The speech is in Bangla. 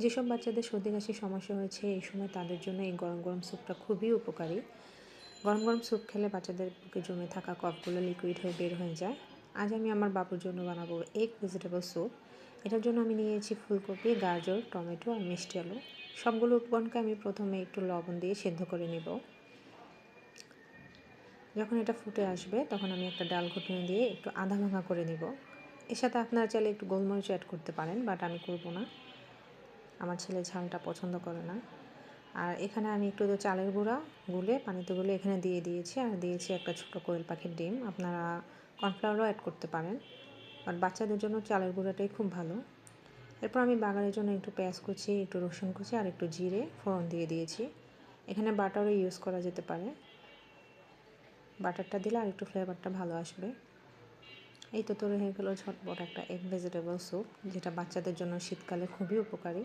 যেসব বাচ্চাদের সর্দি কাশির সমস্যা হয়েছে এই সময় তাদের জন্য এই গরম গরম স্যুপটা খুবই উপকারী। গরম গরম স্যুপ খেলে বাচ্চাদের বুকে জমে থাকা কফগুলো লিকুইড হয়ে বের হয়ে যায়। আজ আমি আমার বাবুর জন্য বানাবো এগ ভেজিটেবল স্যুপ। এটার জন্য আমি নিয়েছি ফুলকপি, গাজর, টমেটো আর মিষ্টি আলু। সবগুলো উপকরণকে আমি প্রথমে একটু লবণ দিয়ে সেদ্ধ করে নেব। যখন এটা ফুটে আসবে তখন আমি একটা ডাল ঘুটনি দিয়ে একটু আধা ভাঙা করে নেব। এর সাথে আপনারা চাইলে একটু গোলমরিচ অ্যাড করতে পারেন, বাট আমি করব না। আমার ছেলে ঝালটা পছন্দ করে না। আর এখানে আমি একটু চালের গুঁড়া গুলে পানিতে গুলে এখানে দিয়ে দিয়েছি, আর দিয়েছি একটা ছোটো কোয়েল পাখির ডিম। আপনারা কর্নফ্লাওয়ারও অ্যাড করতে পারেন, বাট বাচ্চাদের জন্য চালের গুঁড়াটাই খুব ভালো। এরপর আমি বাগারের জন্য একটু পেঁয়াজ কুচি, একটু রসুন কুচি আর একটু জিরে ফোড়ন দিয়ে দিয়েছি। এখানে বাটারও ইউজ করা যেতে পারে, বাটারটা দিলে আর একটু ফ্লেভারটা ভালো আসবে। এই তো তৈরি হয়ে গেল ঝটপট একটা এগ ভেজিটেবল স্যুপ, যেটা বাচ্চাদের জন্য শীতকালে খুবই উপকারী।